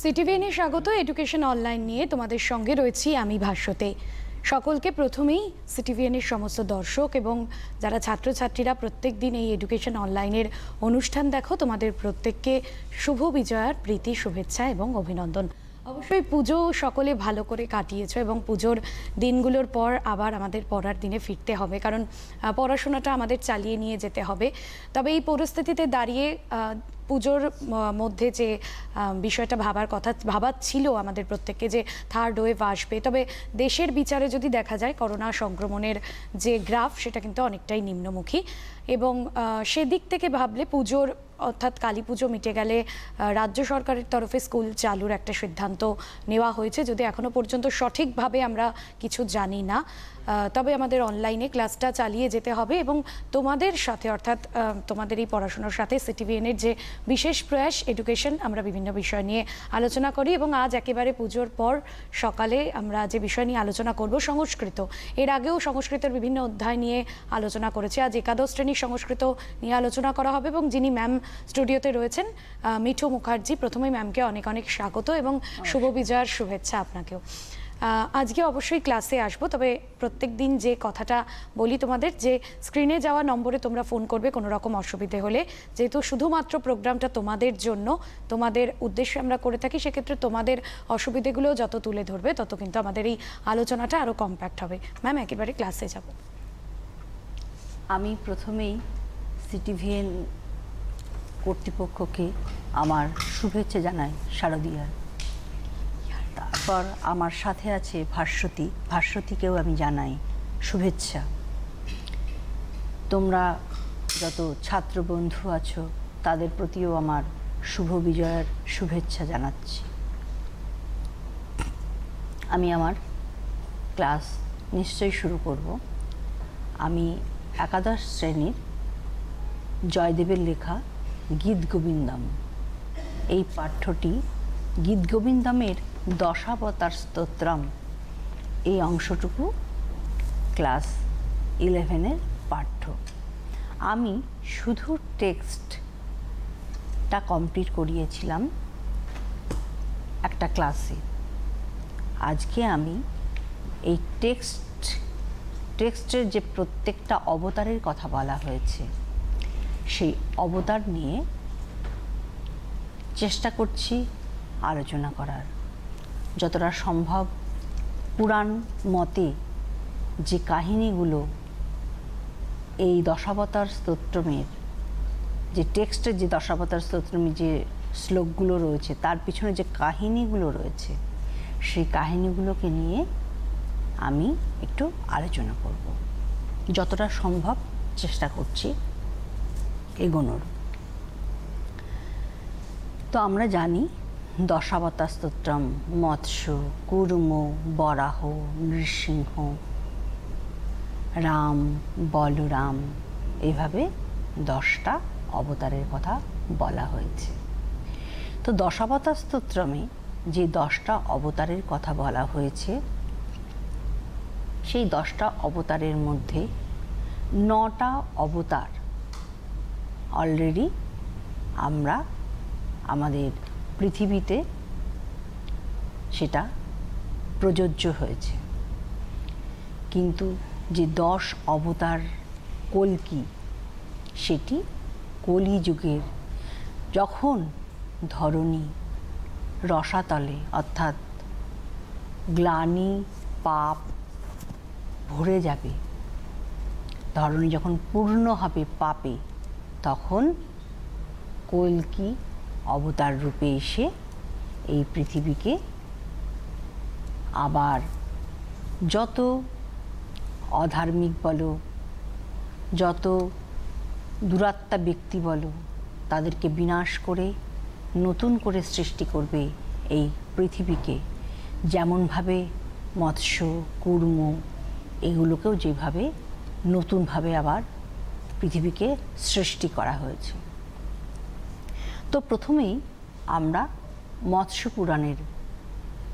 সিটিভিএনে স্বাগত। Education online নিয়ে তোমাদের সঙ্গে রয়েছি আমি ভাস্বতে। সকলকে প্রথমেই সিটিভিএনের সমস্ত দর্শক এবং যারা ছাত্রছাত্রীরা প্রত্যেক দিন এই এডুকেশন অনলাইনের অনুষ্ঠান দেখো, তোমাদের প্রত্যেককে শুভ বিজয়ার প্রীতি, শুভেচ্ছা এবং অভিনন্দন। অবশ্যই পুজো সকলে ভালো করে কাটিয়েছো এবং পুজোর দিনগুলোর পর আবার আমাদের পড়ার দিনে ফিরতে হবে, কারণ পড়াশোনাটা আমাদের চালিয়ে নিয়ে যেতে হবে। তবে এই পরিস্থিতিতে দাঁড়িয়ে পুজোর মধ্যে যে বিষয়টা ভাবার ছিল আমাদের প্রত্যেককে, যে থার্ড ওয়েভ আসবে, তবে দেশের বিচারে যদি দেখা যায় করোনা সংক্রমণের যে গ্রাফ সেটা কিন্তু অনেকটাই নিম্নমুখী এবং সেদিক থেকে ভাবলে পুজোর অর্থাৎ কালী পুজো মিটে গেলে রাজ্য সরকারের তরফে স্কুল চালুর একটা সিদ্ধান্ত নেওয়া হয়েছে, যদি এখনো পর্যন্ত সঠিকভাবে আমরা কিছু জানি না। তবে আমাদের অনলাইনে ক্লাসটা চালিয়ে যেতে হবে এবং তোমাদের সাথে অর্থাৎ তোমাদের এই পড়াশোনার সাথে সিটিভিএনের যে বিশেষ প্রয়াস এডুকেশন, আমরা বিভিন্ন বিষয় নিয়ে আলোচনা করি এবং আজ একেবারে পুজোর পর সকালে আমরা যে বিষয় নিয়ে আলোচনা করব সংস্কৃত। এর আগেও সংস্কৃতের বিভিন্ন অধ্যায় নিয়ে আলোচনা করেছি, আজ একাদশ শ্রেণীর সংস্কৃত নিয়ে আলোচনা করা হবে এবং যিনি ম্যাম স্টুডিওতে রয়েছেন মিঠু মুখার্জি, প্রথমেই ম্যামকে অনেক অনেক স্বাগত এবং শুভ বিজয়ার শুভেচ্ছা আপনাকেও। আজকে অবশ্যই ক্লাসে আসবো, তবে প্রত্যেক দিন যে কথাটা বলি তোমাদের, যে স্ক্রিনে যাওয়া নম্বরে তোমরা ফোন করবে কোনো রকম অসুবিধে হলে, যেহেতু শুধুমাত্র প্রোগ্রামটা তোমাদের জন্য, তোমাদের উদ্দেশ্যে আমরা করে থাকি, সেক্ষেত্রে তোমাদের অসুবিধেগুলো যত তুলে ধরবে তত কিন্তু আমাদের এই আলোচনাটা আরও কম্প্যাক্ট হবে। ম্যাম একেবারে ক্লাসে যাব। আমি প্রথমেই সিটিভিএন কর্তৃপক্ষকে আমার শুভেচ্ছা জানাই শারদীয়ার। তারপর আমার সাথে আছে ভাস্বতীকেও আমি জানাই শুভেচ্ছা। তোমরা যত ছাত্র বন্ধু আছো তাদের প্রতিও আমার শুভ বিজয়ের শুভেচ্ছা জানাচ্ছি। আমি আমার ক্লাস নিশ্চয়ই শুরু করব। আমি একাদশ শ্রেণীর জয়দেবের লেখা গীত গোবিন্দম, এই পাঠ্যটি গীত গোবিন্দমের দশাবতার স্তোত্রম, এই অংশটুকু ক্লাস 11-এর পাঠ্য। আমি শুধু টেক্সটটা কমপ্লিট করিয়েছিলাম একটা ক্লাসে। আজকে আমি এই টেক্সটের যে প্রত্যেকটা অবতারের কথা বলা হয়েছে সেই অবতার নিয়ে চেষ্টা করছি আলোচনা করার, যতটা সম্ভব পুরাণ মতে যে কাহিনীগুলো এই দশাবতার স্তোত্রমের যে টেক্সটের, যে দশাবতার স্তোত্রমের যে শ্লোকগুলো রয়েছে তার পিছনে যে কাহিনীগুলো রয়েছে সেই কাহিনীগুলোকে নিয়ে আমি একটু আলোচনা করব, যতটা সম্ভব চেষ্টা করছি এগোনোর। তো আমরা জানি দশাবতার স্তোত্রম মৎস্য, কুর্ম, বরাহ, নৃসিংহ, রাম, বলরাম, এইভাবে 10টা অবতারের কথা বলা হয়েছে। তো দশাবতার স্তোত্রমে যে 10টা অবতারের কথা বলা হয়েছে সেই 10টা অবতারের মধ্যে 9টা অবতার অলরেডি আমরা আমাদের পৃথিবীতে সেটা প্রযোজ্য হয়েছে, কিন্তু যে 10 অবতার কল্কি, সেটি কলিযুগের যখন ধরণী রসাতলে অর্থাৎ গ্লানি পাপ ভরে যাবে, ধরণী যখন পূর্ণ হবে পাপে, তখন কল্কি অবতার রূপে এসে এই পৃথিবীকে আবার যত অধার্মিক বলো, যত দুরাত্মা ব্যক্তি বলো, তাদেরকে বিনাশ করে নতুন করে সৃষ্টি করবে এই পৃথিবীকে। যেমনভাবে মৎস্য, কুর্ম এগুলোকেও যেভাবে নতুনভাবে আবার পৃথিবীকে সৃষ্টি করা হয়েছে। তো প্রথমেই আমরা মৎস্য পুরাণের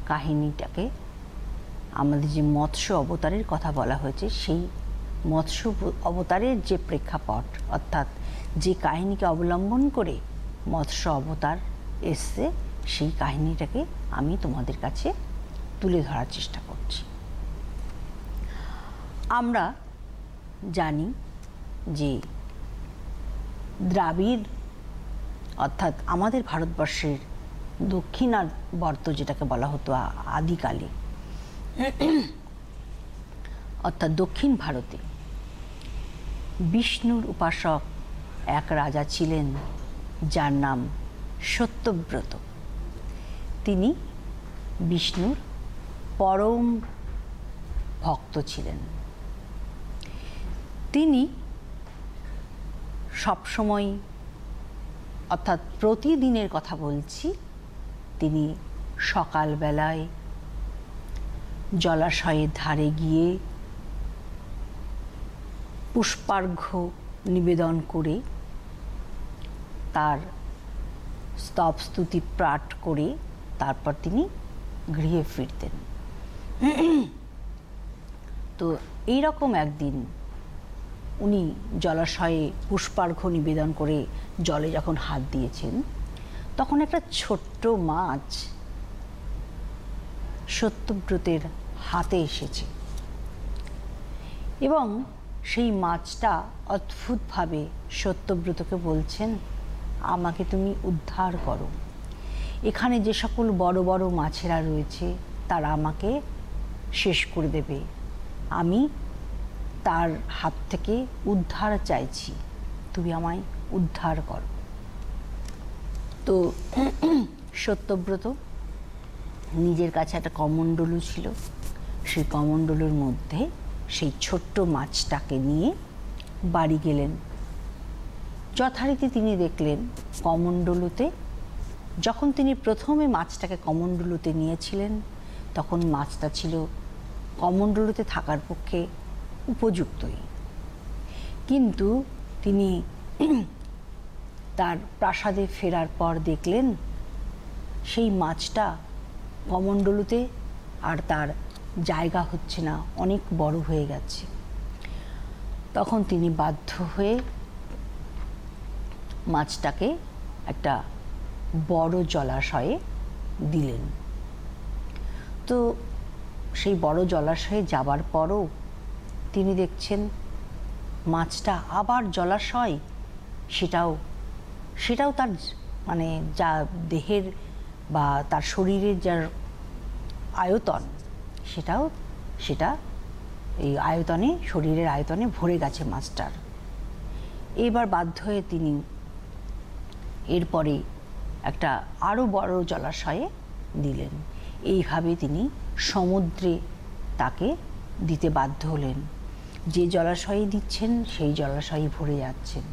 কাহিনীটাকে, আমাদের যে মৎস্য অবতারের কথা বলা হয়েছে সেই মৎস্য অবতারের যে প্রেক্ষাপট, অর্থাৎ যে কাহিনীকে অবলম্বন করে মৎস্য অবতার এসছে, সেই কাহিনীটাকে আমি তোমাদের কাছে তুলে ধরার চেষ্টা করছি। আমরা জানি যে দ্রাবিড় অর্থাৎ আমাদের ভারতবর্ষের দক্ষিণাবর্ত যেটাকে বলা হতো আদিকালে, অর্থাৎ দক্ষিণ ভারতে বিষ্ণুর উপাসক এক রাজা ছিলেন যার নাম সত্যব্রত। তিনি বিষ্ণুর পরম ভক্ত ছিলেন। তিনি সবসময়, অর্থাৎ প্রতিদিনের কথা বলছি, তিনি সকালবেলায় জলাশয়ের ধারে গিয়ে পুষ্পার্ঘ্য নিবেদন করে তার স্তব স্তুতি পাঠ করে তারপর তিনি গৃহে ফিরতেন। তো এইরকম একদিন উনি জলাশয়ে পুষ্পার্ঘ্য নিবেদন করে জলে যখন হাত দিয়েছেন, তখন একটা ছোট্ট মাছ সত্যব্রতের হাতে এসেছে এবং সেই মাছটা অদ্ভুতভাবে সত্যব্রতকে বলছেন, আমাকে তুমি উদ্ধার করো। এখানে যে সকল বড় বড় মাছেরা রয়েছে তারা আমাকে শেষ করে দেবে, আমি তার হাত থেকে উদ্ধার চাইছি, তুমি আমায় উদ্ধার করো। তো সত্যব্রত নিজের কাছে একটা কমণ্ডলু ছিল, সেই কমণ্ডলুর মধ্যে সেই ছোট্ট মাছটাকে নিয়ে বাড়ি গেলেন। যথারীতি তিনি দেখলেন কমণ্ডলুতে, যখন তিনি প্রথমে মাছটাকে কমণ্ডলুতে নিয়েছিলেন তখন মাছটা ছিল কমণ্ডলুতে থাকার পক্ষে উপযুক্তই, কিন্তু তিনি তার প্রাসাদে ফেরার পর দেখলেন সেই মাছটা কমণ্ডলুতে আর তার জায়গা হচ্ছে না, অনেক বড় হয়ে গেছে। তখন তিনি বাধ্য হয়ে মাছটাকে একটা বড় জলাশয়ে দিলেন। তো সেই বড় জলাশয়ে যাবার পরও তিনি দেখছেন মাছটা আবার জলাশয়, সেটাও তার মানে যা দেহের বা তার শরীরের যার আয়তন, সেটা এই আয়তনে, শরীরের আয়তনে ভরে গেছে মাছটার। এবার বাধ্য হয়ে তিনি এরপরে একটা আরও বড় জলাশয়ে দিলেন। এইভাবে তিনি সমুদ্রে তাকে দিতে বাধ্য হলেন। যে জলাশয়ে দিচ্ছেন সেই জলাশয়ে ভরে যাচ্ছেন।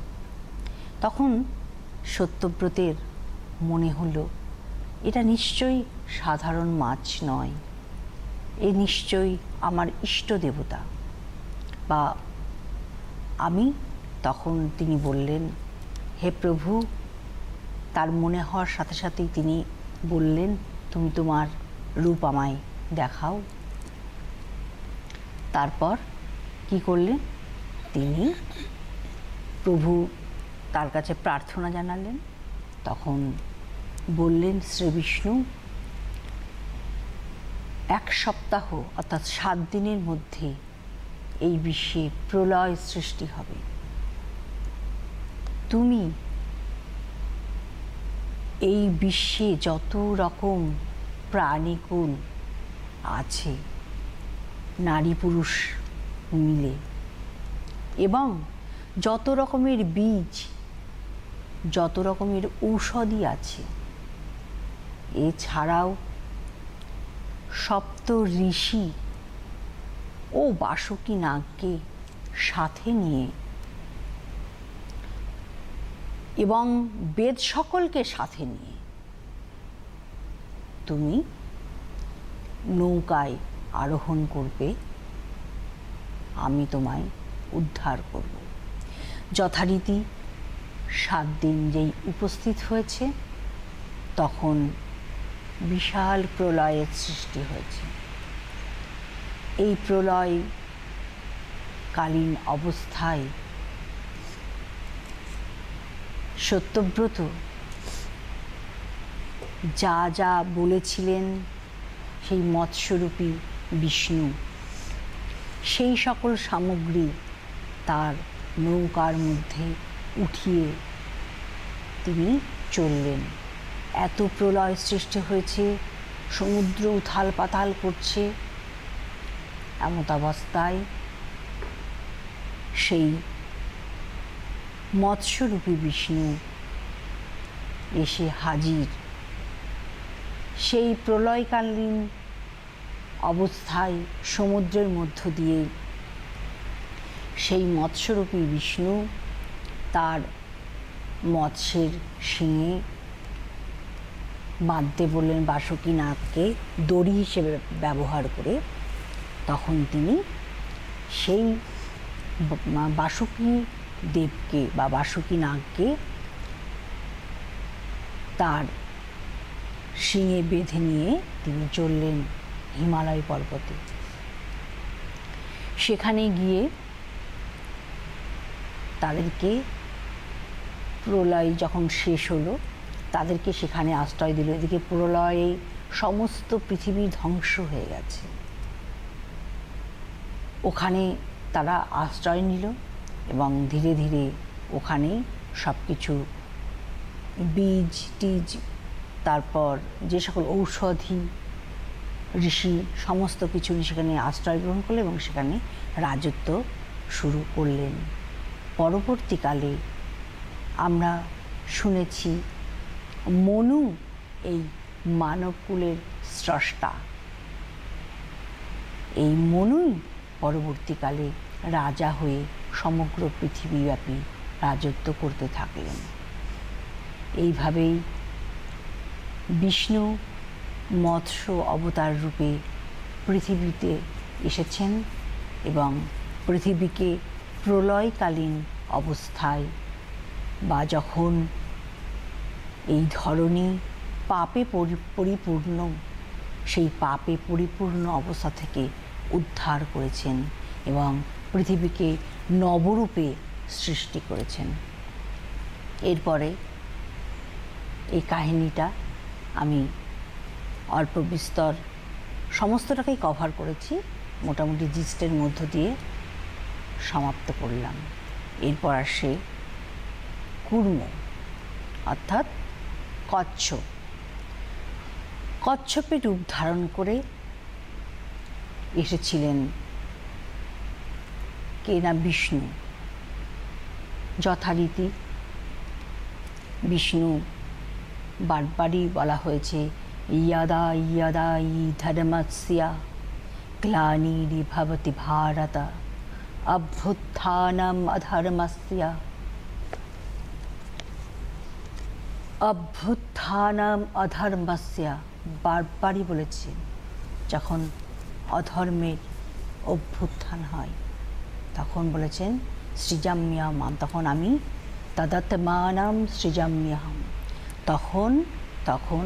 তখন সত্যব্রতের মনে হলো এটা নিশ্চয়ই সাধারণ মাছ নয়, এ নিশ্চয়ই আমার ইষ্ট দেবতা বা আমি। তখন তিনি বললেন, হে প্রভু, তার মনে হওয়ার সাথে সাথেই তিনি বললেন, তুমি তোমার রূপ আমায় দেখাও। তারপর কি করলেন, তিনি প্রভু তার কাছে প্রার্থনা জানালেন। তখন বললেন, শ্রী বিষ্ণু, 1 সপ্তাহ অর্থাৎ 7 দিনের মধ্যে এই বিশ্বে প্রলয় সৃষ্টি হবে। তুমি এই বিশ্বে যত রকম প্রাণীকুল আছে নারী পুরুষ মিলে, এবং যত রকমের বীজ, যত রকমের ঔষধি আছে, এছাড়াও সপ্ত ঋষি ও বাসুকী নাগকে সাথে নিয়ে এবং বেদ সকলকে সাথে নিয়ে তুমি নৌকায় আরোহণ করবে, আমি তোমায় উদ্ধার করব। যথারীতি 7 দিন যেই উপস্থিত হয়েছে, তখন বিশাল প্রলয়ের সৃষ্টি হয়েছে। এই প্রলয়কালীন অবস্থায় সত্যব্রত যা যা বলেছিলেন সেই মৎস্যরূপী বিষ্ণু, সেই সকল সামগ্রী তার নৌকার মধ্যে উঠিয়ে তিনি চললেন। এত প্রলয় সৃষ্টি হয়েছে, সমুদ্র উথাল পাতাল করছে, এমত অবস্থায় সেই মৎস্যরূপী বিষ্ণু এসে হাজির। সেই প্রলয়কালীন অবস্থায় সমুদ্রের মধ্য দিয়ে সেই মৎস্যরূপী বিষ্ণু তার মৎস্যের শিঙে বাঁধতে বললেন বাসুকী নাগকে দড়ি হিসেবে ব্যবহার করে। তখন তিনি সেই বাসুকী দেবকে বা বাসুকী নাগকে তার শিঙে বেঁধে নিয়ে তিনি চললেন হিমালয় পর্বতে। সেখানে গিয়ে তাদেরকে প্রলয় যখন শেষ হলো, তাদেরকে সেখানে আশ্রয় দিল। এদিকে প্রলয়ে সমস্ত পৃথিবী ধ্বংস হয়ে গেছে। ওখানে তারা আশ্রয় নিল এবং ধীরে ধীরে ওখানে সব কিছু বীজ টিজ, তারপর যে সকল ঔষধি ঋষি সমস্ত কিছু সেখানে আশ্রয় গ্রহণ করলেন এবং সেখানে রাজত্ব শুরু করলেন। পরবর্তীকালে আমরা শুনেছি মনু এই মানবকুলের স্রষ্টা। এই মনুই পরবর্তীকালে রাজা হয়ে সমগ্র পৃথিবীব্যাপী রাজত্ব করতে থাকলেন। এইভাবেই বিষ্ণু মৎস্য অবতার রূপে পৃথিবীতে এসেছেন এবং পৃথিবীকে প্রলয়কালীন অবস্থায় বা যখন এই ধরনী পাপে পরিপূর্ণ, সেই পাপে পরিপূর্ণ অবস্থা থেকে উদ্ধার করেছেন এবং পৃথিবীকে নবরূপে সৃষ্টি করেছেন। এরপরে এই কাহিনীটা আমি অল্প বিস্তর সমস্তটাকেই কভার করেছি, মোটামুটি জিস্টের মধ্য দিয়ে সমাপ্ত করলাম। এরপর আসে কুর্ম অর্থাৎ কচ্ছপ। কচ্ছপের রূপ ধারণ করে এসেছিলেন কে না বিষ্ণু। যথারীতি বিষ্ণু বারবারই বলা হয়েছে ইয়াদা ইয়াদা ই ধর্মস্য গ্লানির্ভবতি ভারত অভ্যুত্থানম অধর্মস্য অভ্যুত্থানম অধর্মস্য। বারবারই বলেছে যখন অধর্মের অভ্যুত্থান হয় তখন বলেছেন সৃজাম্যহম, তখন আমি তদাত্মানম সৃজাম্যহম, তখন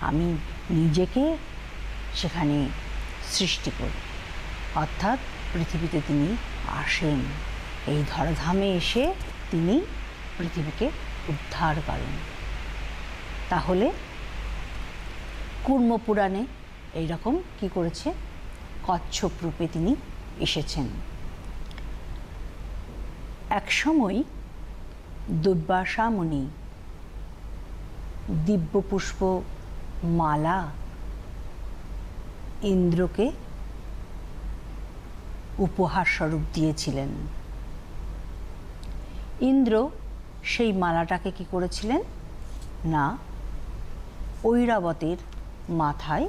আমি নিজেকে সেখানে সৃষ্টি করি। অর্থাৎ পৃথিবীতে তিনি আসেন, এই ধরাধামে এসে তিনি পৃথিবীকে উদ্ধার করেন। তাহলে কুর্ম পুরাণে এইরকম কি করেছে, কচ্ছপ রূপে তিনি এসেছেন। একসময় দুর্বাসা মুনি দিব্য পুষ্প মালা ইন্দ্রকে উপহার স্বরূপ দিয়েছিলেন। ইন্দ্র সেই মালাটাকে কি করেছিলেন না, ঐরাবতের মাথায়,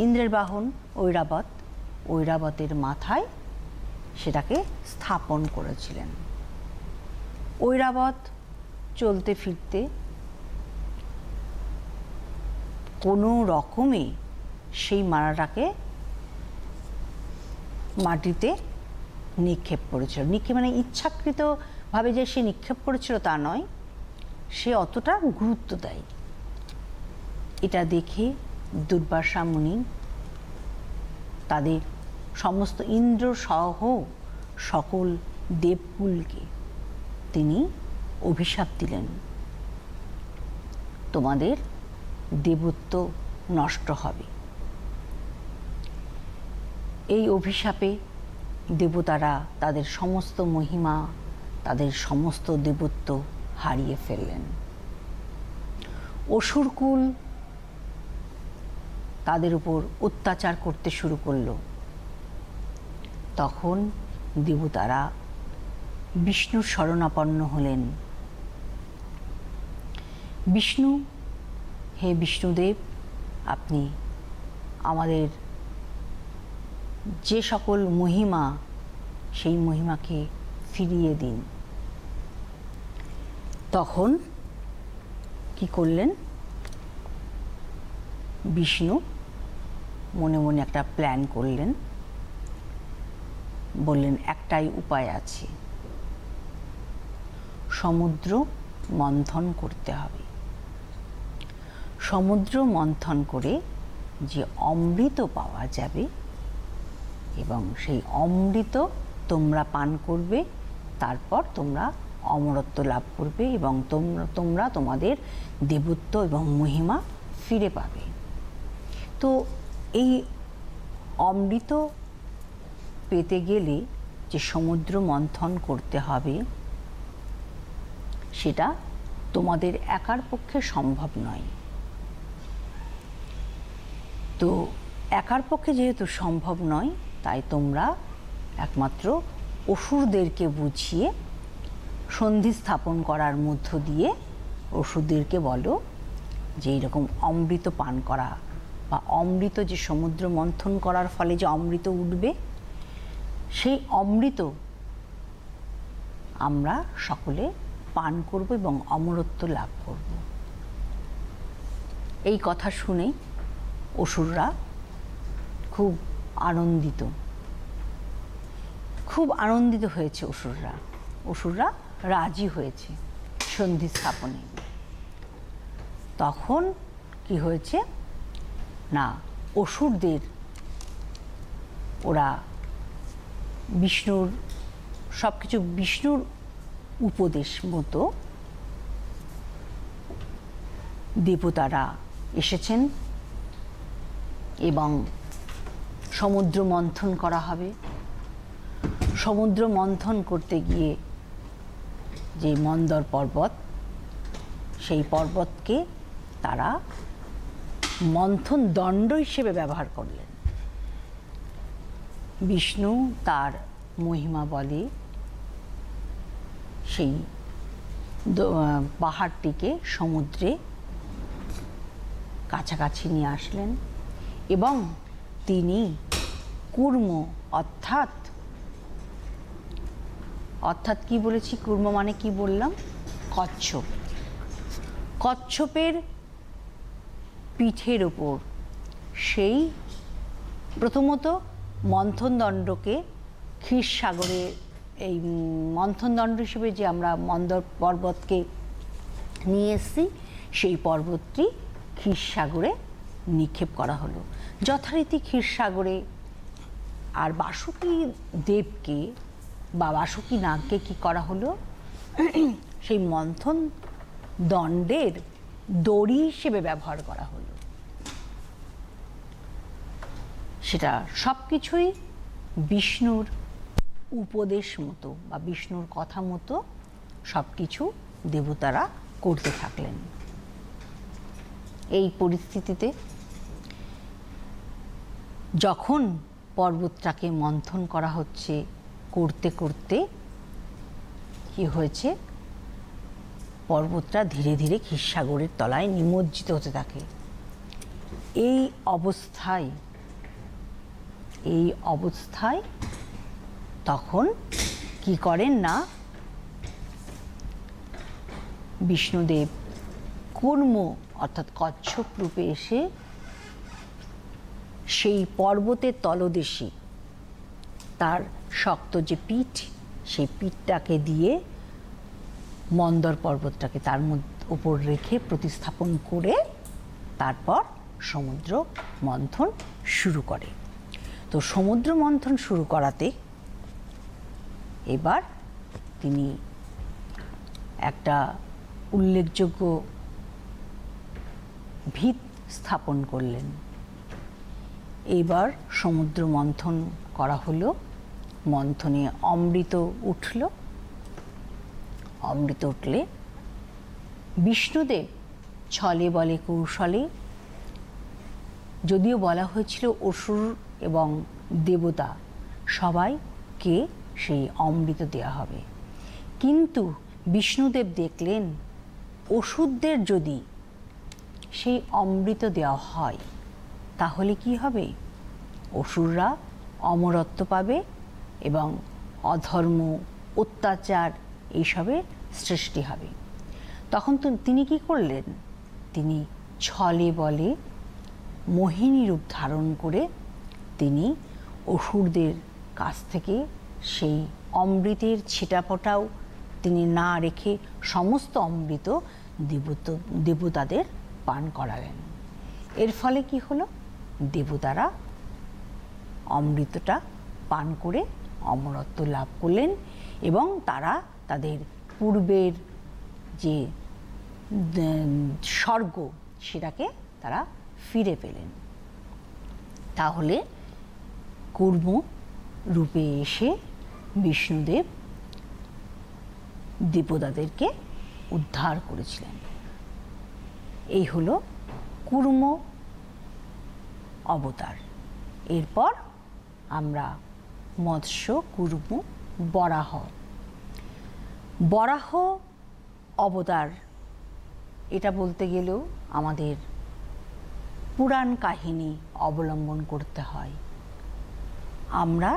ইন্দ্রের বাহন ঐরাবত, ঐরাবতের মাথায় সেটাকে স্থাপন করেছিলেন। ঐরাবত চলতে ফিরতে কোনো রকমে সেই মালাটাকে মাটিতে নিক্ষেপ করেছিল। মানে ইচ্ছাকৃতভাবে যে সে নিক্ষেপ করেছিল তা নয়, সে অতটা গুরুত্ব দেয়। এটা দেখে দুর্বাসা মুনি তাদের সমস্ত ইন্দ্র সহ সকল দেবকুলকে তিনি অভিশাপ দিলেন, তোমাদের দেবত্ব নষ্ট হবে। এই অভিশাপে দেবতারা তাদের সমস্ত মহিমা, তাদের সমস্ত দেবত্ব হারিয়ে ফেললেন। অসুরকুল তাদের উপর অত্যাচার করতে শুরু করলো। তখন দেবতারা বিষ্ণুর শরণাপন্ন হলেন। বিষ্ণু, হে বিষ্ণুদেব, আপনি আমাদের যে সকল মহিমা, সেই মহিমাকে ফিরিয়ে দিন। তখন কি করলেন? বিষ্ণু মনে মনে একটা প্ল্যান করলেন। বললেন, একটাই উপায় আছে, সমুদ্র মন্থন করতে হবে। সমুদ্র মন্থন করে যে অমৃত পাওয়া যাবে এবং সেই অমৃত তোমরা পান করবে, তারপর তোমরা অমরত্ব লাভ করবে এবং তোমরা তোমাদের দেবত্ব এবং মহিমা ফিরে পাবে। তো এই অমৃত পেতে গেলে যে সমুদ্র মন্থন করতে হবে, সেটা তোমাদের একার পক্ষে সম্ভব নয়। তো একার পক্ষে যেহেতু সম্ভব নয়, তাই তোমরা একমাত্র অসুরদেরকে বুঝিয়ে সন্ধি স্থাপন করার মধ্য দিয়ে অসুরদেরকে বলো যে এইরকম অমৃত পান করা বা অমৃত, যে সমুদ্র মন্থন করার ফলে যে অমৃত উঠবে, সেই অমৃত আমরা সকলে পান করব এবং অমরত্ব লাভ করব। এই কথা শুনেই অসুররা খুব আনন্দিত হয়েছে। অসুররা রাজি হয়েছে সন্ধি স্থাপনে। তখন কি হয়েছে না, অসুরদের ওরা বিষ্ণুর সব কিছু, বিষ্ণুর উপদেশ মতো দেবতারা এসেছেন এবং সমুদ্র মন্থন করা হবে। সমুদ্র মন্থন করতে গিয়ে যে মন্দর পর্বত, সেই পর্বতকে তারা মন্থন দণ্ড হিসেবে ব্যবহার করলেন। বিষ্ণু তার মহিমা বলে সেই পাহাড়টিকে সমুদ্রে কাছাকাছি নিয়ে আসলেন এবং তিনি কূর্ম অর্থাৎ কি বলেছি, কূর্ম মানে কি বললাম, কচ্ছপ। কচ্ছপের পিঠের ওপর সেই প্রথমত মন্থন দণ্ডকে ক্ষীরসাগরে, এই মন্থন দণ্ড হিসেবে যে আমরা মন্দর পর্বতকে নিয়ে এসেছি, সেই পর্বতটি ক্ষীরসাগরে নিক্ষেপ করা হলো। যথারীতি ক্ষীরসাগরে আর বাসুকী দেবকে বা বাসুকী নাগকে কি করা হলো, সেই মন্থন দণ্ডের দড়ি হিসেবে ব্যবহার করা হলো। সেটা সব কিছুই বিষ্ণুর উপদেশ মতো বা বিষ্ণুর কথা মতো সব কিছু দেবতারা করতে থাকলেন। এই পরিস্থিতিতে যখন পর্বতটাকে মন্থন করা হচ্ছে, করতে করতে কি হয়েছে, পর্বতটা ধীরে ধীরে ক্ষীরসাগরের তলায় নিমজ্জিত হতে থাকে। এই অবস্থায় তখন কি করেন না, বিষ্ণুদেব কূর্ম অর্থাৎ কচ্ছপ রূপে এসে সেই পর্বতের তলদেশে তার শক্ত যে পিঠ, সেই পিঠটাকে দিয়ে মন্দর পর্বতটাকে তার উপর রেখে প্রতিস্থাপন করে তারপর সমুদ্র মন্থন শুরু করে। তো সমুদ্র মন্থন শুরু করাতে এবার তিনি একটা উল্লেখযোগ্য ভিত স্থাপন করলেন। এইবার সমুদ্র মন্থন করা হলো, মন্থনে অমৃত উঠল। অমৃত উঠলে বিষ্ণুদেব ছলে বলে কৌশলে, যদিও বলা হয়েছিল অসুর এবং দেবতা সবাইকে সেই অমৃত দেওয়া হবে, কিন্তু বিষ্ণুদেব দেখলেন অসুরদের যদি সেই অমৃত দেওয়া হয় তাহলে কি হবে, অসুররা অমরত্ব পাবে এবং অধর্ম অত্যাচার এইসবের সৃষ্টি হবে। তখন তিনি কি করলেন, তিনি ছলে বলে মোহিনী রূপ ধারণ করে তিনি অসুরদের কাছ থেকে সেই অমৃতের ছিটাফোঁটাও তিনি না রেখে সমস্ত অমৃত দেবতাদের পান করালেন। এর ফলে কি হলো, দেবতারা অমৃতটা পান করে অমরত্ব লাভ করলেন এবং তারা তাদের পূর্বের যে স্বর্গ সেটাকে তারা ফিরে পেলেন। তাহলে কূর্ম রূপে এসে বিষ্ণুদেব দেবতাদেরকে উদ্ধার করেছিলেন। এই হলো কূর্ম অবতার। এরপর আমরা মৎস্য, কূর্ম, বরাহ। বরাহ অবতার এটা বলতে গেলেও আমাদের পুরাণ কাহিনী অবলম্বন করতে হয়। আমরা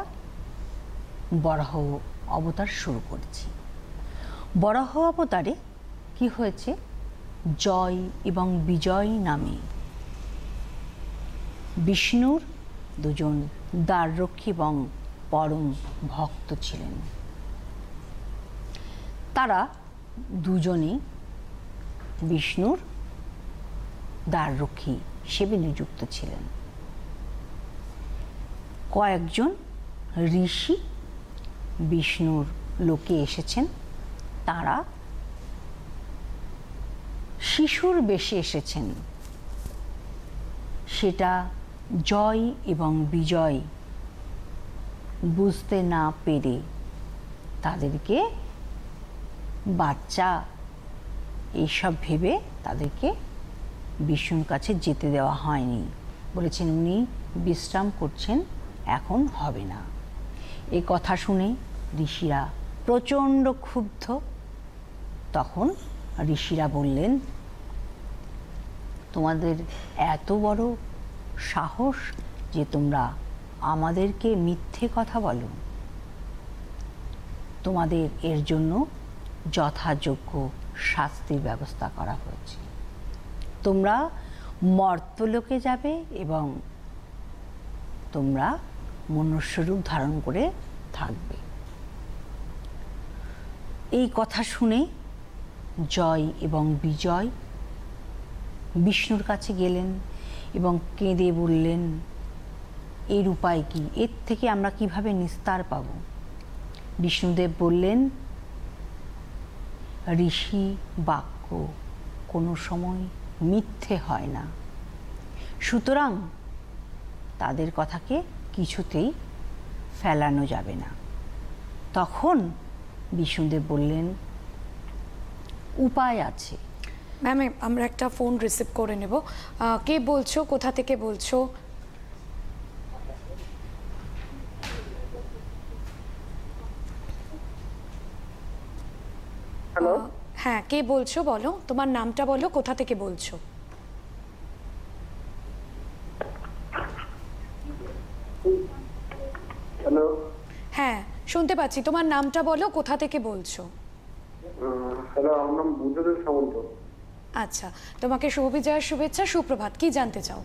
বরাহ অবতার শুরু করছি। বরাহ অবতারে কি হয়েছে, জয় এবং বিজয় নামে বিষ্ণুর দুজন দ্বাররক্ষী এবং পরম ভক্ত ছিলেন। তারা দুজনেই বিষ্ণুর দ্বাররক্ষী হিসেবে নিযুক্ত ছিলেন। কয়েকজন ঋষি বিষ্ণুর লোকে এসেছেন, তারা শিশুর বেশে এসেছেন। সেটা জয় এবং বিজয় বুঝতে না পেরে তাদেরকে বাচ্চা এইসব ভেবে তাদেরকে বিষ্ণুর কাছে যেতে দেওয়া হয়নি। বলেছেন উনি বিশ্রাম করছেন, এখন হবে না। এই কথা শুনে ঋষিরা প্রচণ্ড ক্ষুব্ধ। তখন ঋষিরা বললেন, তোমাদের এত বড় সাহস যে তোমরা আমাদেরকে মিথ্যে কথা বলো, তোমাদের এর জন্য যথাযোগ্য শাস্তির ব্যবস্থা করা হয়েছে। তোমরা মর্ত্যলোকে যাবে এবং তোমরা মনুষ্যরূপ ধারণ করে থাকবে। এই কথা শুনে জয় এবং বিজয় বিষ্ণুর কাছে গেলেন এবং কেঁদে বললেন, এর উপায় কি, এর থেকে আমরা কিভাবে নিস্তার পাব? বিষ্ণুদেব বললেন, ঋষি বাক্য কোনো সময় মিথ্যে হয় না, সুতরাং তাদের কথাকে কিছুতেই ফেলানো যাবে না। তখন বিষ্ণুদেব বললেন, উপায় আছে। ম্যাম, আমরা একটা ফোন রিসিভ করে নেব। কে বলছো, কোথা থেকে বলছো? হ্যালো, হ্যাঁ, কে বলছো বলো, তোমার নামটা বলো, কোথা থেকে বলছো? হ্যালো। হ্যাঁ, শুনতে পাচ্ছি, তোমার নামটা বলো, কোথা থেকে বলছো? হ্যালো, আমার নাম বুদ্ধদেব সামন্ত। আচ্ছা, তোমাকে শুভ বিজয়ের শুভেচ্ছা, সুপ্রভাত। কি জানতে চাও?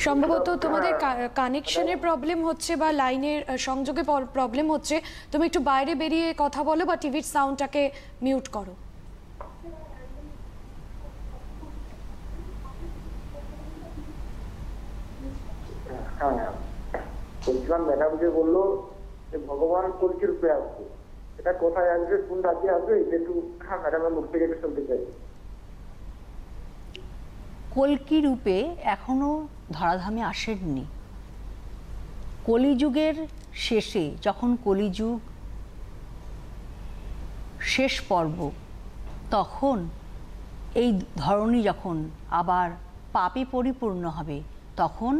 সম্ভবত তোমাদের কানেকশনের প্রবলেম হচ্ছে বা লাইনের সংযোগে প্রবলেম হচ্ছে। তুমি একটু বাইরে বেরিয়ে কথা বলো বা টিভির সাউন্ডটাকে মিউট করো। হ্যাঁ, বলছিলাম ম্যাডাম যে বললো যে ভগবান কলকি রূপে আসবে, এটা কোথায় আসবে, কোন রাজ্যে আসবে, এটা একটু ম্যাডামের মুখ থেকে একটু শুনতে চাই। কল্কি রূপে এখনো ধরাধামে আসেননি। কলিযুগের শেষে, যখন কলিযুগ শেষ পর্ব, তখন এই ধরনী যখন আবার পাপে পরিপূর্ণ হবে, তখন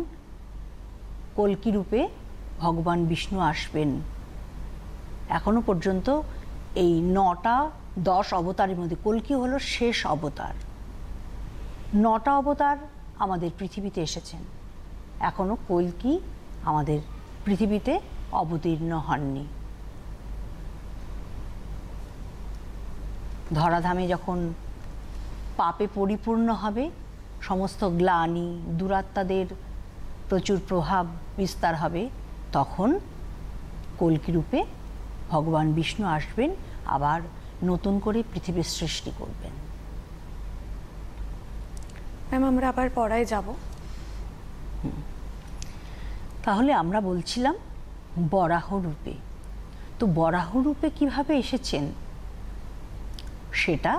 কল্কি রূপে ভগবান বিষ্ণু আসবেন। এখনো পর্যন্ত এই 9টা 10 অবতারের মধ্যে কল্কি হলো শেষ অবতার। 9টা অবতার আমাদের পৃথিবীতে এসেছেন, এখনো কল্কি আমাদের পৃথিবীতে অবতীর্ণ হননি। ধরাধামে যখন পাপে পরিপূর্ণ হবে, সমস্ত গ্লানি দুরাত্মাদের প্রচুর প্রভাব বিস্তার হবে, তখন কল্কি রূপে ভগবান বিষ্ণু আসবেন, আবার নতুন করে পৃথিবীর সৃষ্টি করবেন। ম্যাম আমরা আবার পড়ায় যাব। তাহলে আমরা বলছিলাম বরাহ রূপে। তো বরাহ রূপে কীভাবে এসেছেন সেটা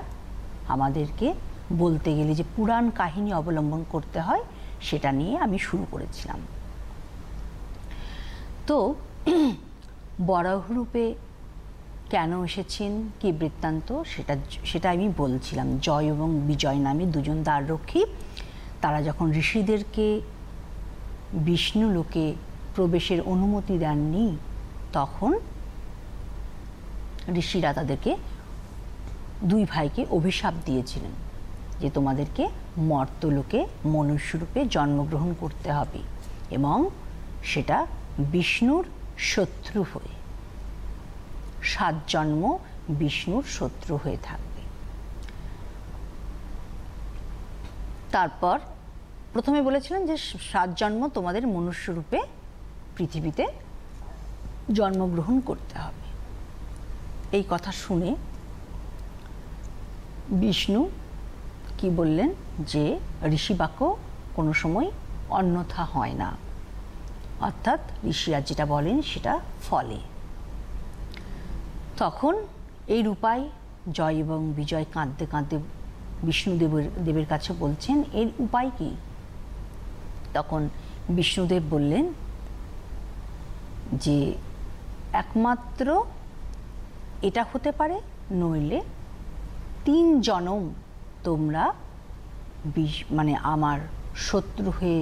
আমাদেরকে বলতে গেলে যে পুরাণ কাহিনী অবলম্বন করতে হয়, সেটা নিয়ে আমি শুরু করেছিলাম। তো বরাহ রূপে কেন এসেছেন, কি বৃত্তান্ত, সেটা আমি বলছিলাম। জয় এবং বিজয় নামে দুজন দ্বাররক্ষী, তারা যখন ঋষিদেরকে বিষ্ণু লোকে প্রবেশের অনুমতি দেননি, তখন ঋষিরা তাদেরকে, দুই ভাইকে অভিশাপ দিয়েছিলেন যে তোমাদেরকে মর্ত্যলোকে মনুষ্যরূপে জন্মগ্রহণ করতে হবে, এবং সেটা বিষ্ণুর শত্রু হয়ে, 7 জন্ম বিষ্ণুর শত্রু হয়ে থাকবে। তারপর প্রথমে বলেছিলেন যে 7 জন্ম তোমাদের মনুষ্যরূপে পৃথিবীতে জন্মগ্রহণ করতে হবে। এই কথা শুনে বিষ্ণু কি বললেন যে ঋষিবাক্য কোনো সময় অন্যথা হয় না, অর্থাৎ ঋষিরা যেটা বলেন সেটা ফলে। তখন এই রূপায় জয় এবং বিজয় কাঁদতে কাঁদতে বিষ্ণুদেবের কাছে বলছেন এর উপায় কি। তখন বিষ্ণুদেব বললেন যে একমাত্র এটা হতে পারে, নইলে 3 জনম তোমরা মানে আমার শত্রু হয়ে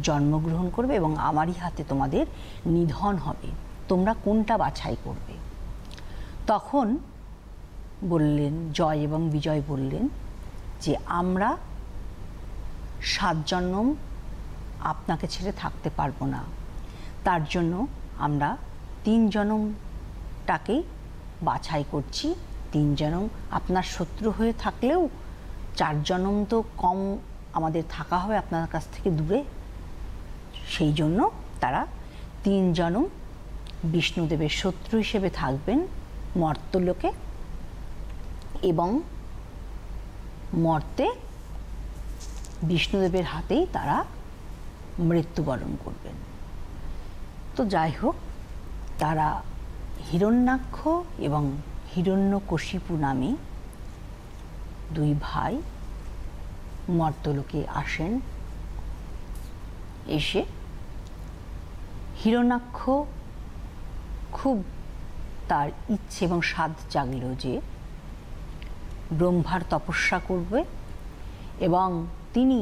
জন্মগ্রহণ করবে এবং আমারই হাতে তোমাদের নিধন হবে, তোমরা কোনটা বাছাই করবে। তখন বললেন, জয় এবং বিজয় বললেন যে আমরা 7 জন্ম আপনাকে ছেড়ে থাকতে পারবো না, তার জন্য আমরা 3 জনমটাকেই বাছাই করছি। 3 জনম আপনার শত্রু হয়ে থাকলেও 4 জনম তো কম আমাদের থাকা হবে আপনার কাছ থেকে দূরে, সেই জন্য তারা 3 জনম বিষ্ণুদেবের শত্রু হিসেবে থাকবেন মর্ত্যলোকে, এবং মর্তে বিষ্ণুদেবের হাতেই তারা মৃত্যুবরণ করবেন। তো যাই হোক, তারা হিরণ্যাক্ষ এবং হিরণ্যকশিপু নামে 2 ভাই মর্ত্যলোকে আসেন। এসে হিরণ্যাক্ষ খুব তার ইচ্ছে এবং সাধ জাগল যে ব্রহ্মার তপস্যা করবে এবং তিনি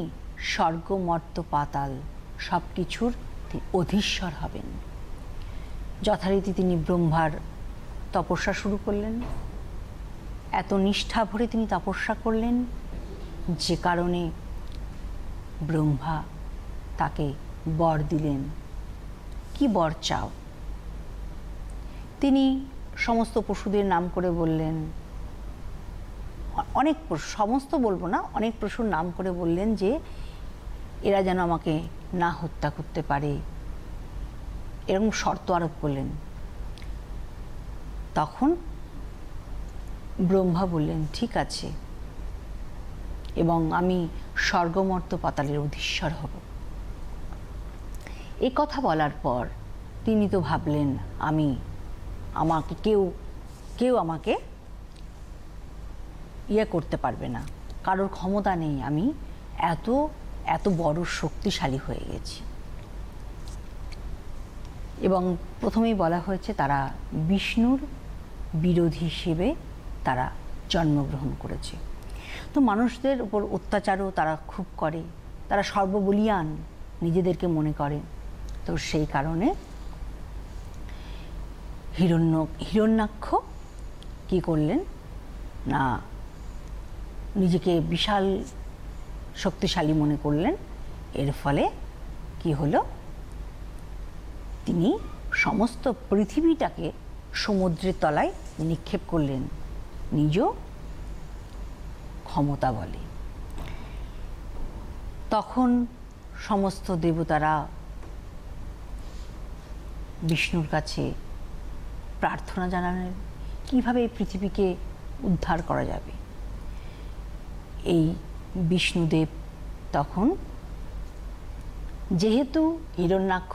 স্বর্গ মর্ত্য পাতাল সব কিছুর অধীশ্বর হবেন। যথারীতি তিনি ব্রহ্মার তপস্যা শুরু করলেন। এত নিষ্ঠা ভরে তিনি তপস্যা করলেন যে কারণে ব্রহ্মা তাকে বর দিলেন। কি বর চাও? তিনি সমস্ত পশুদের নাম করে বললেন, অনেক পশু, সমস্ত বলবো না, অনেক পশুর নাম করে বললেন যে এরা যেন আমাকে না হত্যা করতে পারে, এরকম শর্ত আরোপ করলেন। তখন ব্রহ্মা বললেন ঠিক আছে, এবং আমি স্বর্গমর্ত্য পাতালের অধীশ্বর হব। এ কথা বলার পর তিনি তো ভাবলেন আমি আমাকে কেউ আমাকে ইয়ে করতে পারবে না, কারোর ক্ষমতা নেই, আমি এত এত বড় শক্তিশালী হয়ে গেছি। এবং প্রথমেই বলা হয়েছে তারা বিষ্ণুর বিরোধী হিসেবে তারা জন্মগ্রহণ করেছে। তো মানুষদের উপর অত্যাচারও তারা খুব করে, তারা সর্ববলীয়ান নিজেদেরকে মনে করে। তো সেই কারণে হিরণ্যাক্ষ কি করলেন না, নিজেকে বিশাল শক্তিশালী মনে করলেন। এর ফলে কি হলো, তিনি সমস্ত পৃথিবীটাকে সমুদ্রের তলায় নিক্ষেপ করলেন নিজ ক্ষমতা বলে। তখন সমস্ত দেবতারা বিষ্ণুর কাছে প্রার্থনা জানালেন কীভাবে এই পৃথিবীকে উদ্ধার করা যাবে। এই বিষ্ণুদেব তখন, যেহেতু হিরণ্যাক্ষ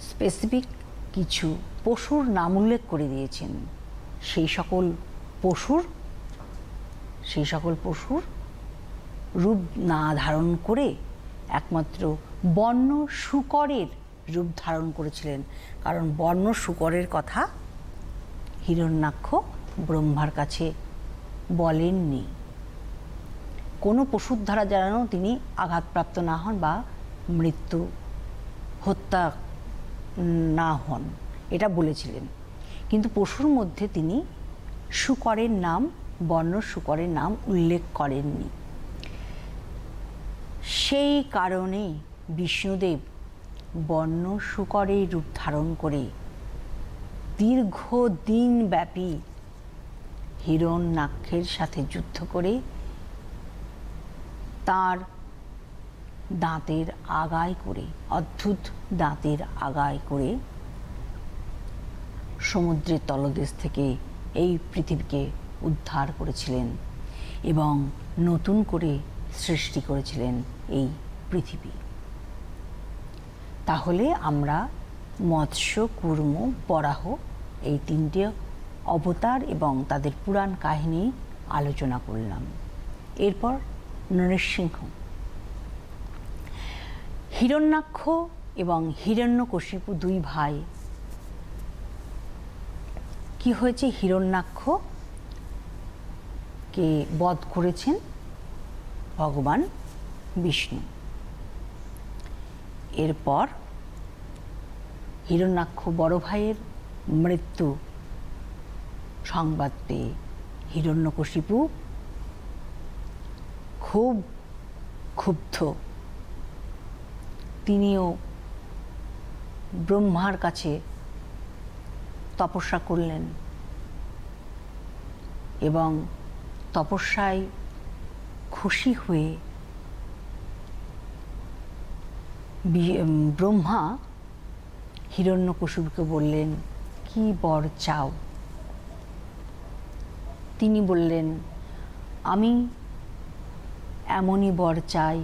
স্পেসিফিক কিছু পশুর নাম উল্লেখ করে দিয়েছেন, সেই সকল পশুর রূপ না ধারণ করে একমাত্র বন্য শূকরের রূপ ধারণ করেছিলেন। কারণ বন্য শূকরের কথা হিরণ্যাক্ষ ব্রহ্মার কাছে বলেননি। কোনো পশুর দ্বারা যেন তিনি আঘাতপ্রাপ্ত না হন বা হত্যা না হন, এটা বলেছিলেন। কিন্তু পশুর মধ্যে তিনি বন্য শূকরের নাম উল্লেখ করেননি। সেই কারণে বিষ্ণুদেব বন্য শূকরের রূপ ধারণ করে দীর্ঘদিন ব্যাপী হিরণ্যাক্ষের সাথে যুদ্ধ করে তার দাঁতের আগায় করে, অদ্ভুত দাঁতের আগায় করে সমুদ্রের তলদেশ থেকে এই পৃথিবীকে উদ্ধার করেছিলেন এবং নতুন করে সৃষ্টি করেছিলেন এই পৃথিবী। তাহলে আমরা মৎস্য, কূর্ম, বরাহ এই তিনটে অবতার এবং তাদের পুরাণ কাহিনী আলোচনা করলাম। এরপর নরসিংহ। হিরণ্যাক্ষ এবং হিরণ্যকশিপু দুই ভাই। কি হয়েছে, হিরণ্যাক্ষকে বধ করেছেন ভগবান বিষ্ণু। এরপর হিরণ্যাক্ষ বড় ভাইয়ের মৃত্যু সংবাদ পেয়ে হিরণ্যকশিপু খুব ক্ষুব্ধ। তিনিও ব্রহ্মার কাছে তপস্যা করলেন এবং তপস্যায় খুশি হয়ে ব্রহ্মা হিরণ্যকশিপুকে বললেন, কি বর চাও? তিনি বললেন, আমি এমনই বর চাই,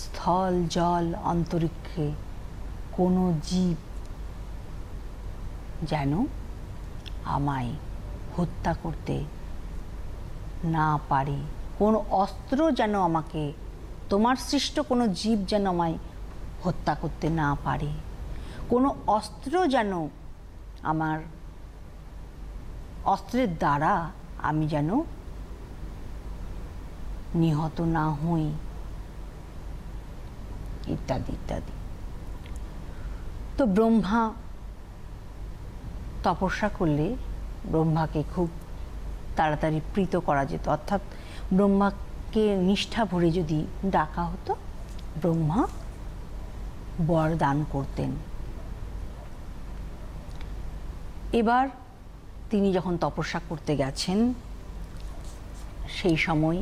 স্থল জল অন্তরিক্ষে কোনো জীব যেন আমায় হত্যা করতে না পারে, কোনো অস্ত্র যেন আমাকে, তোমার সৃষ্ট কোনো জীব যেন আমায় হত্যা করতে না পারে, কোনো অস্ত্র যেন আমার অস্ত্রের দ্বারা আমি যেন নিহত না হই, ইত্যাদি ইত্যাদি। তো ব্রহ্মা তপস্যা করলে ব্রহ্মাকে খুব তাড়াতাড়ি প্রীত করা যেত, অর্থাৎ ব্রহ্মাকে নিষ্ঠা ভরে যদি ডাকা হতো ব্রহ্মা বর দান করতেন। এবার তিনি যখন তপস্যা করতে গেছেন সেই সময়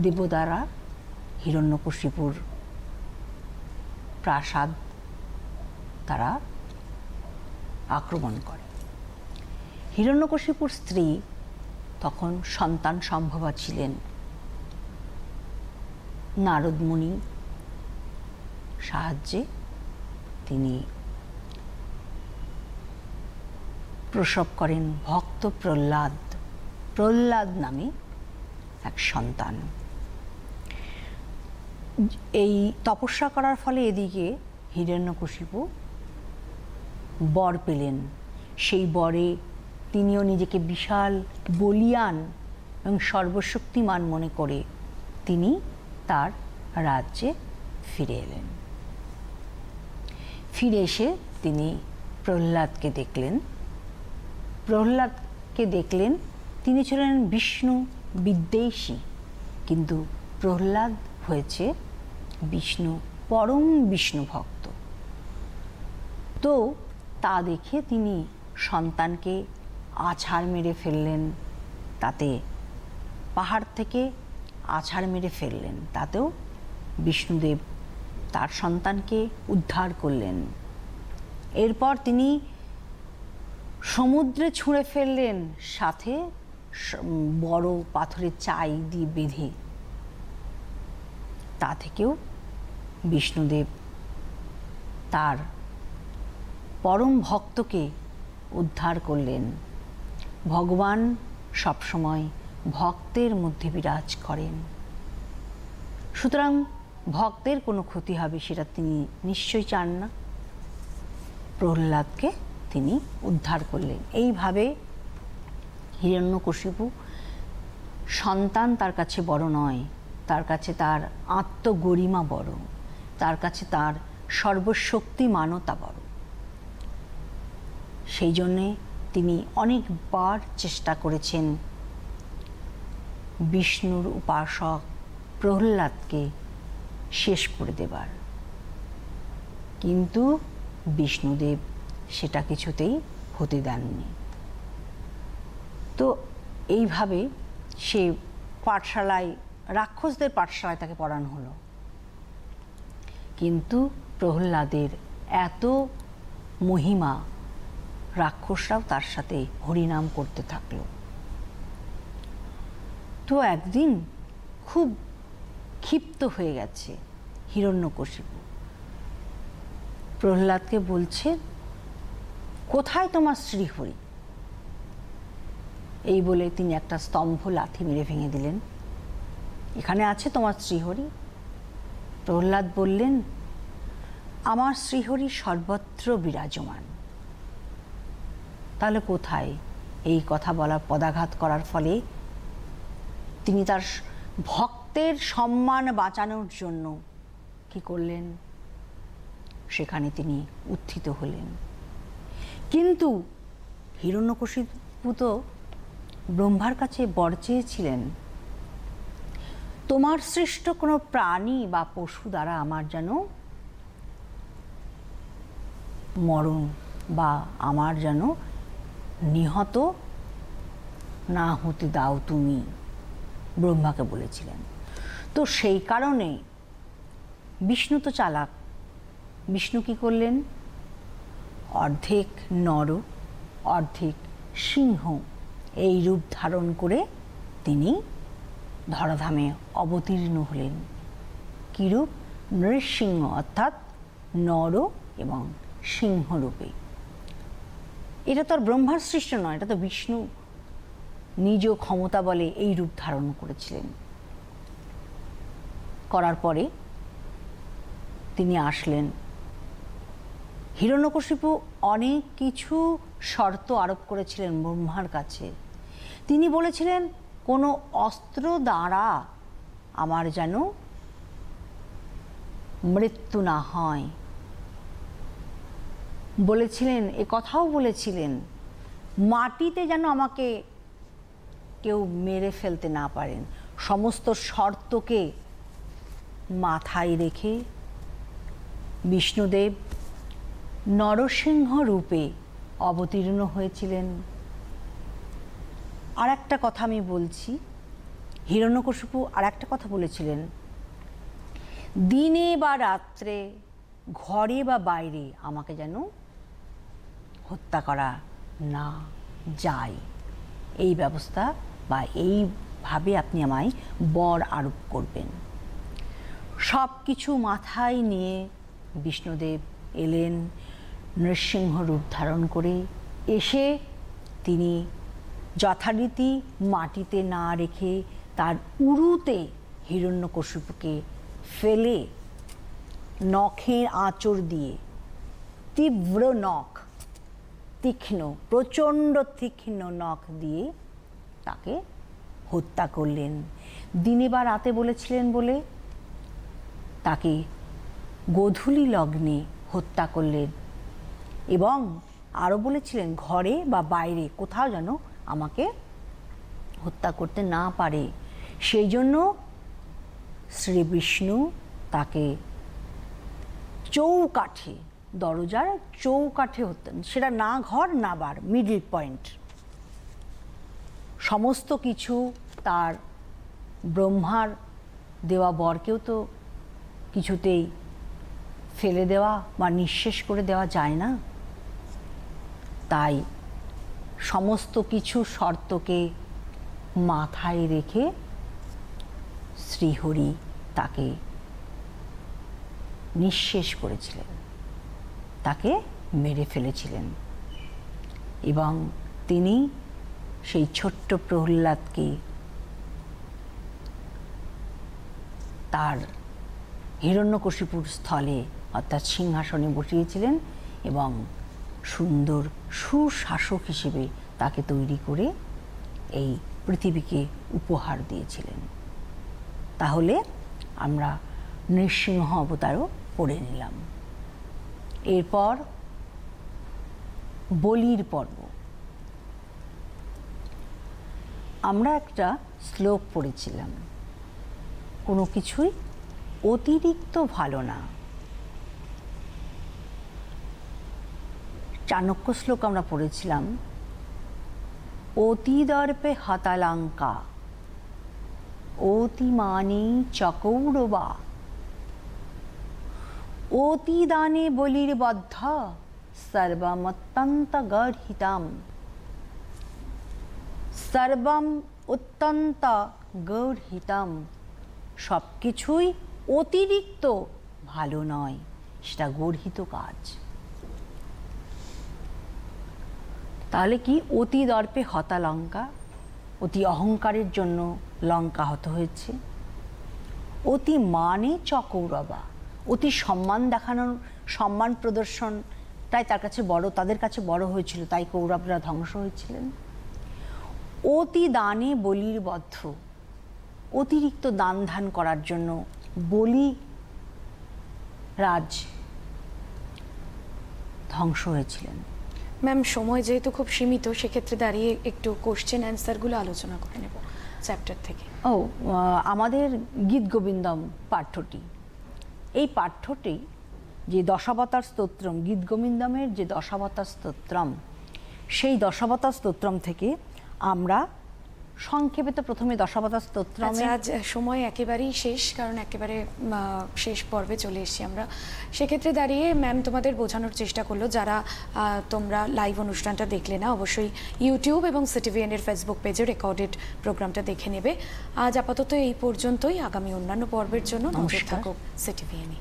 দেবতারা হিরণ্যকশিপুর প্রাসাদ তারা আক্রমণ করে। হিরণ্যকশিপুর স্ত্রী তখন সন্তান সম্ভবা ছিলেন। নারদ মুনি সাহায্যে তিনি প্রসব করেন ভক্ত প্রহ্লাদ, প্রহ্লাদ নামে এক সন্তান। এই তপস্যা করার ফলে এদিকে হিরণ্যকশিপু বর পেলেন। সেই বরে তিনিও নিজেকে বিশাল বলীয়ান এবং সর্বশক্তিমান মনে করে তিনি তার রাজ্যে ফিরে এলেন। ফিরে এসে তিনি প্রহ্লাদকে দেখলেন তিনি ছিলেন বিষ্ণু বিদ্বেষী, কিন্তু প্রহ্লাদ হয়েছে পরম বিষ্ণু ভক্ত। তো তা দেখে তিনি সন্তানকে আছাড় মেরে ফেললেন, তাতে পাহাড় থেকে আছাড় মেরে ফেললেন, তাতেও বিষ্ণুদেব তার সন্তানকে উদ্ধার করলেন। এরপর তিনি সমুদ্রে ছুঁড়ে ফেললেন, সাথে বড় পাথরের চাই দিয়ে বেঁধে। তা থেকেও বিষ্ণুদেব তার পরম ভক্তকে উদ্ধার করলেন। ভগবান সবসময় ভক্তের মধ্যে বিরাজ করেন, সুতরাং ভক্তের কোনো ক্ষতি হবে সেটা তিনি নিশ্চয়ই চান না। প্রহ্লাদকে তিনি উদ্ধার করলেন। এইভাবে হিরণ্যকশিপু সন্তান তার কাছে বড় নয়, তার কাছে তার আত্মগরিমা বড়, তার কাছে তার সর্বশক্তিমানতা বড়। সেই জন্যে তিনি অনেকবার চেষ্টা করেছেন বিষ্ণুর উপাসক প্রহ্লাদকে শেষ করে দেবার, কিন্তু বিষ্ণুদেব সেটা কিছুতেই হতে দেননি। তো এইভাবে সে পাঠশালায়, রাক্ষসদের পাঠশালায় তাকে পড়ানো হলো। কিন্তু প্রহ্লাদের এত মহিমা, রাক্ষসরাও তার সাথে হরিনাম করতে থাকলো। তো একদিন খুব ক্ষিপ্ত হয়ে গেছে হিরণ্যকশিপু, প্রহ্লাদকে বলছে, কোথায় তোমার শ্রীহরি? এই বলে তিনি একটা স্তম্ভ লাথি মেরে ভেঙে দিলেন। এখানে আছে তোমার শ্রীহরি? প্রহ্লাদ বললেন, আমার শ্রীহরি সর্বত্র বিরাজমান। তাহলে কোথায়? এই কথা বলার পদাঘাত করার ফলে তিনি তার ভক্তের সম্মান বাঁচানোর জন্য কি করলেন? সেখানে তিনি উত্থিত হলেন। কিন্তু হিরণ্যকশিপু তো ব্রহ্মার কাছে বর চেয়েছিলেন, তোমার সৃষ্ট কোনো প্রাণী বা পশু দ্বারা আমার যেন মরণ বা আমার যেন নিহত না হতে দাও তুমি, ব্রহ্মাকে বলেছিলেন। তো সেই কারণে বিষ্ণু তো চালাক, বিষ্ণু কি করলেন? অর্ধেক নর অর্ধেক সিংহ এই রূপ ধারণ করে তিনি ধরাধামে অবতীর্ণ হলেন। কি রূপ? নৃসিংহ, অর্থাৎ নর এবং সিংহ রূপে। এটা তো আর ব্রহ্মার সৃষ্ট নয়, এটা তো বিষ্ণু নিজ ক্ষমতা বলে এই রূপ ধারণ করেছিলেন। করার পরে তিনি আসলেন। হিরণ্যকশিপু অনেক কিছু শর্ত আরোপ করেছিলেন ব্রহ্মার কাছে। তিনি বলেছিলেন, কোনো অস্ত্র দ্বারা আমার যেন মৃত্যু না হয়। বলেছিলেন, এ কথাও বলেছিলেন, মাটিতে যেন আমাকে কেউ মেরে ফেলতে না পারেন। সমস্ত শর্তকে মাথায় রেখে বিষ্ণুদেব নরসিংহ রূপে অবতীর্ণ হয়েছিলেন। আর একটা কথা আমি বলছি, হিরণ্যকশিপু আর একটা কথা বলেছিলেন, দিনে বা রাত্রে, ঘরে বা বাইরে আমাকে যেন হত্যা করা না যায়, এই ব্যবস্থা বা এইভাবে আপনি আমায় বর আরোপ করবেন। সব কিছু মাথায় নিয়ে বিষ্ণুদেব এলেন নৃসিংহ রূপ ধারণ করে। এসে তিনি যথারীতি মাটিতে না রেখে তার উরুতে হিরণ্যকশিপুকে ফেলে নখের আঁচড় দিয়ে, তীব্র নখ, তীক্ষ্ণ, প্রচণ্ড তীক্ষ্ণ নখ দিয়ে তাকে হত্যা করলেন। দিনে বা রাতে বলেছিলেন বলে তাকে গোধূলি লগ্নে হত্যা করলেন, এবং আরও বলেছিলেন ঘরে বা বাইরে কোথাও যেন আমাকে হত্যা করতে না পারে। সেই জন্য শ্রী বিষ্ণু তাকে চৌকাঠে, দরজার চৌকাঠে হত্যা, সেটা না ঘর না বার, মিডল পয়েন্ট, সমস্ত কিছু তার ব্রহ্মার দেওয়া বরকেও তো কিছুতেই ফেলে দেওয়া বা নিঃশেষ করে দেওয়া যায় না। তাই সমস্ত কিছু শর্তকে মাথায় রেখে শ্রীহরি তাকে নিঃশেষ করেছিলেন, তাকে মেরে ফেলেছিলেন। এবং তিনি সেই ছোট্ট প্রহ্লাদকে তার হিরণ্যকশিপুর স্থলে অর্থাৎ সিংহাসনে বসিয়েছিলেন এবং সুন্দর সুশাসক হিসেবে তাকে তৈরি করে এই পৃথিবীকে উপহার দিয়েছিলেন। তাহলে আমরা নৃসিংহ অবতারও পড়ে নিলাম। এরপর বলির পর্ব। আমরা একটা শ্লোক পড়েছিলাম, কোনো কিছুই অতিরিক্ত ভালো না। চাণক্য শ্লোক আমরা পড়েছিলাম, অতিদর্পে হতালঙ্কা অতিমানে চকৌরবা অতিদানে বলির বদ্ধ সর্বমত্যন্ত গর্হিতাম। সর্বম অত্যন্ত গর্হিতাম, সব কিছুই অতিরিক্ত ভালো নয়, সেটা গর্হিত কাজ। তাহলে কি? অতি দর্পে হতা লঙ্কা, অতি অহংকারের জন্য লঙ্কা হত হয়েছে। অতি মানে চকৌরবা, অতি সম্মান দেখানোর, সম্মান প্রদর্শনটাই তার কাছে বড়, তাদের কাছে বড় হয়েছিল, তাই কৌরবরা ধ্বংস হয়েছিলেন। অতি দানে বলির বদ্ধ, অতিরিক্ত দান ধান করার জন্য বলি রাজ ধ্বংস হয়েছিলেন। ম্যাম, সময় যেহেতু খুব সীমিত, সেক্ষেত্রে দাঁড়িয়ে একটু কোশ্চেন অ্যান্সারগুলো আলোচনা করে নেব চ্যাপ্টার থেকে। আমাদের গীত গোবিন্দম পাঠ্যটি, এই পাঠ্যটি যে দশাবতার স্তোত্রম, গীত গোবিন্দমের যে দশাবতার স্তোত্রম, সেই দশাবতার স্তোত্রম থেকে আমরা সংক্ষেপে তো প্রথমে দশাবতার স্তোত্রমে। আজ সময় একেবারেই শেষ, কারণ একেবারে শেষ পর্বে চলে এসেছি আমরা। সেক্ষেত্রে দাঁড়িয়ে ম্যাম তোমাদের বোঝানোর চেষ্টা করলো, যারা তোমরা লাইভ অনুষ্ঠানটা দেখলে না, অবশ্যই ইউটিউব এবং সিটিভিএনের ফেসবুক পেজে রেকর্ডেড প্রোগ্রামটা দেখে নেবে। আজ আপাতত এই পর্যন্তই। আগামী অন্যান্য পর্বের জন্য নজর থাকুক সিটিভিএনই।